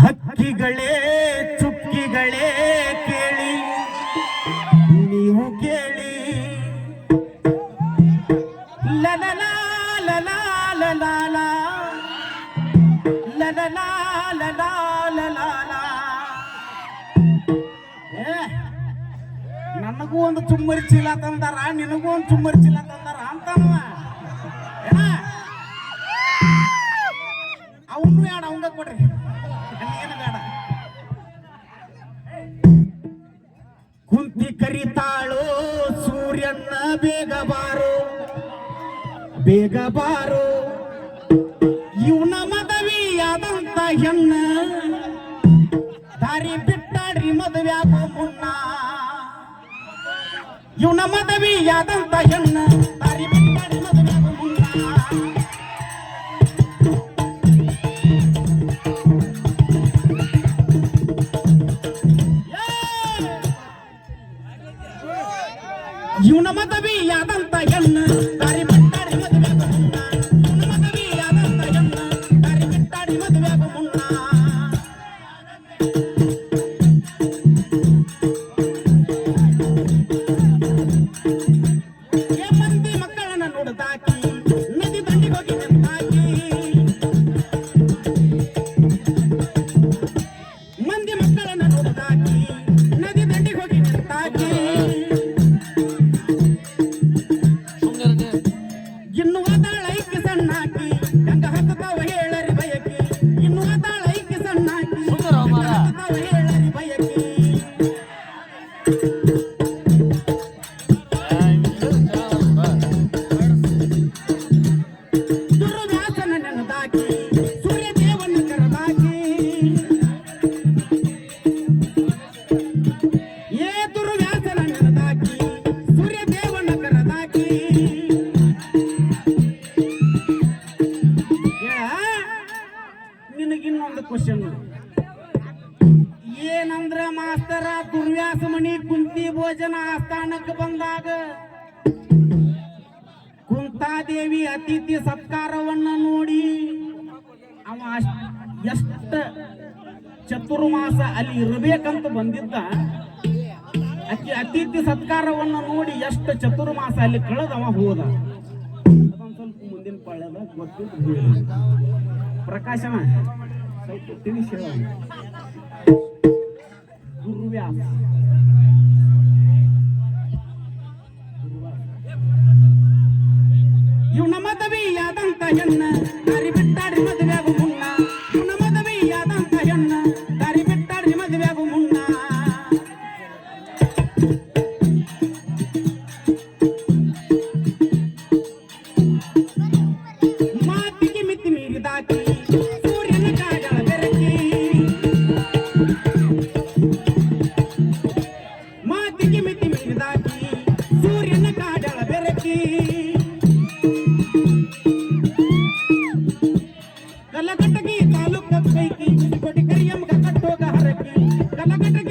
ಹಕ್ಕಿಗಳೇ ಚುಕ್ಕಿಗಳೇ ಕೇಳಿ ನೀವು ಕೇಳಿ ಲಲಲಾ ಲಲಾ ಲಲಾ ಲಲಲಾ ಲಲಾ ಲಲಾ. ನನಗೂ ಒಂದು ಚುಮ್ಮರಿ ಚೀಲ ತಂದಾರ, ನಿನಗೂ ಒಂದು ಚುಮ್ಮರಿ ಚೀಲ ತಂದಾರ ಅಂತವ. ಅವನು ಬೇಡ, ಅವಂಗ ಕೊಡ್ರಿ, ಏನು ಬೇಡ. ಕುಂತಿ ಕರಿತಾಳು ಸೂರ್ಯನ ಬೇಗ ಬಾರು ಬೇಗ ಬಾರು. ಇವನ ಮದುವೆಯಾದಂತ ಹೆಣ್ಣ ದಾರಿ ಬಿಟ್ಟಾಡ್ರಿ ಮದುವೆಯಾಗೋ ಮುನ್ನ. ಇವನ ಮದುವೆಯಾದಂತ ಹೆಣ್ಣ ದಾರಿ ಬಿಟ್ಟಾಡ್ರಿ ಮದುವೆಯಾಗೋ ಮುನ್ನ. ಇವನ ಮದುವೆಯಾದಂತ ಹೆಣ್ಣ ದಾರಿ ಬಿಟ್ಟಾಡ್ರಿ ಮದುವೆಯಾಗೋ ಮುನ್ನ. ಇವನ ಮದುವೆಯಾದಂತ ಹೆಣ್ಣ ದಾರಿ ಬಿಟ್ಟಾಡ್ರಿ ಮದುವೆಯಾಗೋ ಮುನ್ನ. ಮಂದಿ ಮಕ್ಕಳನ್ನ ನೋಡ್ದಾಕಿ ನದಿ ದಂಡಿಗೆ ಹೋಗಿ ನಿಂತಾಕಿ. ಮಂದಿ ಮಕ್ಕಳನ್ನ ನೋಡ್ದಾಕಿ ನದಿ ದಂಡಿಗೆ ಹೋಗಿ ನಿಂತಾಕಿ. ಇನ್ನು ಅದಾಳೈಕಿ ಸಣ್ಣಾಕಿ ಹೆಂಗ ಹತ್ತತಾವ ಹೇಳರಿ ಬಯಕಿ. ಇನ್ನು ಅದಾಳೈಕಿ ಸಣ್ಣಾಕಿ ಹತ್ತತಾವ ಹೇಳರಿ ಬಯಕಿ. ದುರ್ವ್ಯಾಸನ ನೆನದಾಕಿ ಸೂರ್ಯ ದೇವನ ಕರೆದಾಕಿ. ಏ ದುರ್ವ್ಯಾಸನ ನೆನದಾಕಿ ಸೂರ್ಯ ದೇವನ ಕರೆದಾಕಿ. ನಿನಗಿನ್ನೊಂದು ಕ್ವಶನ್ ಏನಂದ್ರ ಮಾಸ್ತರ, ದುರ್ವ್ಯಾಸ ಮಣಿ ಕುಂತಿ ಭೋಜನ ಆಸ್ಥಾನಕ್ಕೆ ಬಂದಾಗ ಕುಂತಾದೇವಿ ಅತಿಥಿ ಸತ್ಕಾರವನ್ನ ನೋಡಿ ಅವ ಎಷ್ಟ ಚತುರ್ಮಾಸ ಅಲ್ಲಿ ಇರಬೇಕಂತ ಬಂದಿದ್ದ. ಅಕ್ಕಿ ಅತಿಥಿ ಸತ್ಕಾರವನ್ನ ನೋಡಿ ಎಷ್ಟು ಚತುರ್ಮಾಸ ಅಲ್ಲಿ ಕಳೆದವ ಹೋದ. ಅದೊಂದು ಸ್ವಲ್ಪ ಮುಂದಿನ ಪಾಳ್ಯದ ಗೊತ್ತಿದ್ದು ಪ್ರಕಾಶನ ಸ್ವಲ್ಪ ತಿಳಿಸಿ ಹೇಳ. ದುರ್ವ್ಯಾಸ ಇವನ ಮದುವೆಯಾದಂತ ಹೆಣ್ಣ ದಾರಿ ಬಿಟ್ಟಾಡ್ರಿ ಮದುವೆಯಾಗೋ ಮುನ್ನ. ಇವನ ಮದುವೆಯಾದಂತ ಹೆಣ್ಣ ದಾರಿ ಬಿಟ್ಟಾಡ್ರಿ ಮದುವೆಯಾಗೋ ಮುನ್ನ. ಮಾತಿಗೆ ಮಿತಿ ಮೀರಿದಾಕಿ ಸೂರ್ಯನ ಕಾಜಳ ಬೆರಕಿ. ಮಾತಿಗೆ ಮಿತಿ ಮೀರಿದಾಕಿ ಸೂರ್ಯನ ಕಾಜಳ ಬೆರಕಿ. ಕಲಘಟಗಿ ತಾಲೂಕ ಪೈಕಿ ಕೊಡಿ ಕರಿಯಮ್ಮಗ ಕಟ್ಟೋಗ ಹರಕಿ. ಕಲಘಟಗಿ